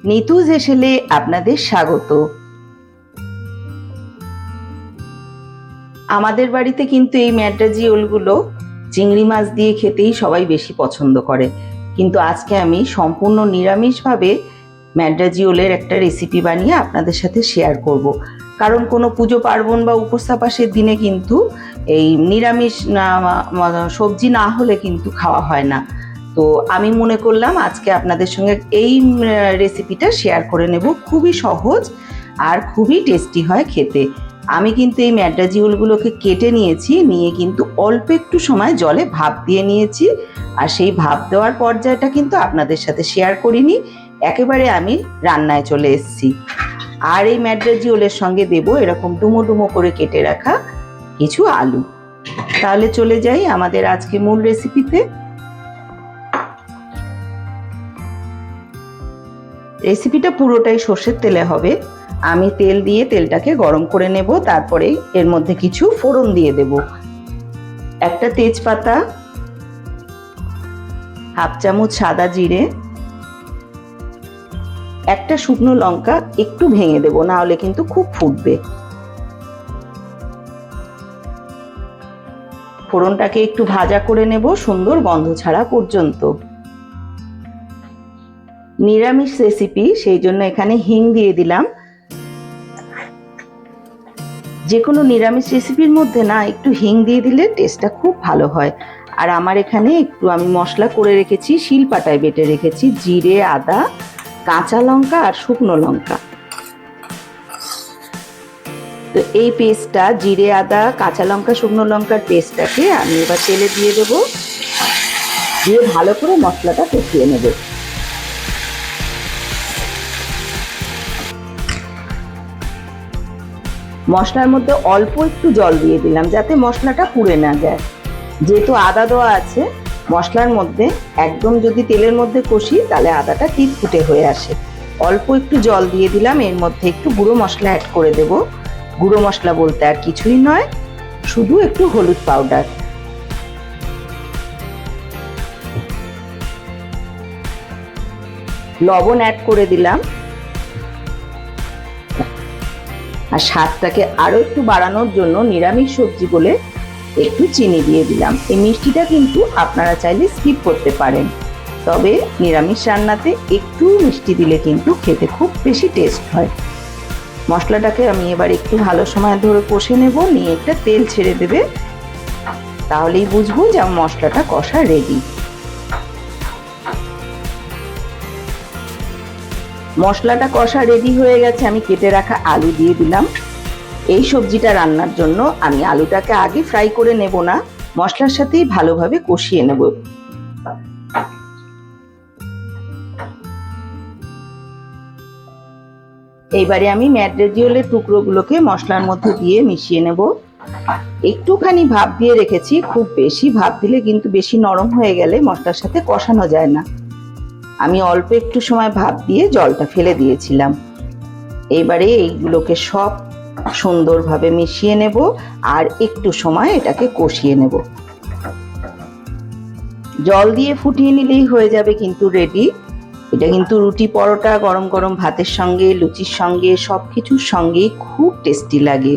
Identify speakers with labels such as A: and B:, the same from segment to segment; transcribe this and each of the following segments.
A: নিতুজ হেসেলে আপনাদের স্বাগত। আমাদের বাড়িতে কিন্তু এই ম্যাড্রাজি ওলগুলো চিংড়ি মাছ দিয়ে খেতেই সবাই বেশি পছন্দ করে, কিন্তু আজকে আমি সম্পূর্ণ নিরামিষভাবে ম্যাড্রাজি ওলের একটা রেসিপি বানিয়ে আপনাদের সাথে শেয়ার করব। কারণ কোনো পুজো পার্বণ বা উপোস তাপাসের দিনে কিন্তু এই নিরামিষ সবজি না হলে কিন্তু খাওয়া হয় না। তো আমি মনে করলাম আজকে আপনাদের সঙ্গে এই রেসিপিটা শেয়ার করে নেব। খুবই সহজ আর খুবই টেস্টি হয় খেতে। আমি কিন্তু এই ম্যাড্রাজি ওলগুলোকে কেটে নিয়েছি, নিয়ে কিন্তু অল্প একটু সময় জলে ভাপ দিয়ে নিয়েছি। আর সেই ভাপ দেওয়ার পর্যায়টা কিন্তু আপনাদের সাথে শেয়ার করিনি, একেবারে আমি রান্নায় চলে এসেছি। আর এই ম্যাড্রাজি ওলের সঙ্গে দেব এরকম ডুমো ডুমো করে কেটে রাখা কিছু আলু। তাহলে চলে যাই আমাদের আজকে মূল রেসিপিতে। রেসিপিটা পুরোটাই সর্ষের তেলে হবে। আমি তেল দিয়ে তেলটাকে গরম করে নেব, তারপরে এর মধ্যে কিছু ফোড়ন দিয়ে দেব। একটা তেজপাতা, হাফ চামচ সাদা জিরে, একটা শুকনো লঙ্কা একটু ভেঙে দেব, না হলে কিন্তু খুব ফুটবে। ফোড়নটাকে একটু ভাজা করে নেব সুন্দর গন্ধ ছাড়া পর্যন্ত। নিরামিষ রেসিপি, সেই জন্য এখানে হিং দিয়ে দিলাম। যে কোনো নিরামিষ রেসিপির মধ্যে না একটু হিং দিয়ে দিলে টেস্টটা খুব ভালো হয়। আর আমার এখানে একটু আমি মশলা করে রেখেছি, শিলপাটায় বেটে রেখেছি জিরে, আদা, কাঁচা লঙ্কা আর শুকনো লঙ্কা। তো এই পেস্টটা, জিরে, আদা, কাঁচা লঙ্কা, শুকনো লঙ্কার পেস্টটাকে আমি এবার তেলে দিয়ে দেব, দিয়ে ভালো করে মশলাটা কষিয়ে নেব। মশলার মধ্যে অল্প একটু জল দিয়ে দিলাম যাতে মশলাটা পুড়ে না যায়। যেহেতু আদা দেওয়া আছে মশলার মধ্যে, একদম যদি তেলের মধ্যে কষি তাহলে আদাটা ঠিক ফুটে হয়ে আসে। অল্প একটু জল দিয়ে দিলাম, এর মধ্যে একটু গুঁড়ো মশলা অ্যাড করে দেব। গুঁড়ো মশলা বলতে আর কিছুই নয়, শুধু একটু হলুদ পাউডার। লবণ অ্যাড করে দিলাম, আর স্বাদটাকে আরো একটু বাড়ানোর জন্য নিরামিষ সবজি বলে একটু চিনি দিয়ে দিলাম। এই মিষ্টিটা কিন্তু আপনারা চাইলে স্কিপ করতে পারেন, তবে নিরামিষ রান্নাতে একটু মিষ্টি দিলে কিন্তু খেতে খুব বেশি টেস্ট হয়। মশলাটাকে আমি এবার একটু ভালো সময় ধরে কষে নেব, নিয়ে একটা তেল ছেড়ে দেবে, তাহলেই বুঝবো যে আমার মশলাটা কষা রেডি। মশলাটা কষা রেডি হয়ে গেছে, আমি কেটে রাখা আলু দিয়ে দিলাম। এই সবজিটা রান্নার জন্য আমি আলুটাকে আগে ফ্রাই করে নেব না, মশলার সাথেই ভালোভাবে কষিয়ে নেব। এইবারে আমি ম্যাড্রাজি ওলের টুকরোগুলোকে মশলার মধ্যে দিয়ে মিশিয়ে নেব। একটুখানি ভাপ দিয়ে রেখেছি, খুব বেশি ভাপ দিলে কিন্তু বেশি নরম হয়ে গেলে মশলার সাথে কষানো যায় না। আমি অল্প একটু সময় ভাপ দিয়ে জলটা ফেলে দিয়েছিলাম। এবারে এইগুলোকে সব সুন্দরভাবে মিশিয়ে নেব আর একটু সময় এটাকে কষিয়ে নেব। জল দিয়ে ফুটিয়ে নিলেই হয়ে যাবে কিন্তু রেডি। এটা কিন্তু রুটি, পরোটা, গরম গরম ভাতের সঙ্গে, লুচির সঙ্গে, সবকিছুর সঙ্গেই খুব টেস্টি লাগে।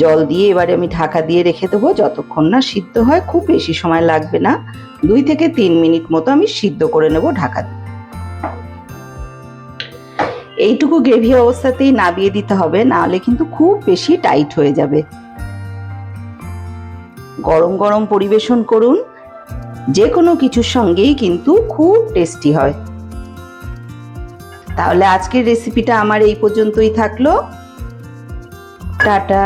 A: জল দিয়ে এবারে আমি ঢাকা দিয়ে রেখে দেবো যতক্ষণ না সিদ্ধ হয়। খুব বেশি সময় লাগবে না, 2 থেকে 3 মিনিট মতো আমি সিদ্ধ করে নেব ঢাকা দিয়ে। এইটুকু গ্রেভি অবস্থাতেই নামিয়ে দিতে হবে, না হলে কিন্তু খুব বেশি টাইট হয়ে যাবে। গরম গরম পরিবেশন করুন, যে কোনো কিছুর সঙ্গেই কিন্তু খুব টেস্টি হয়। তাহলে আজকের রেসিপিটা আমার এই পর্যন্তই থাকলো। টাটা।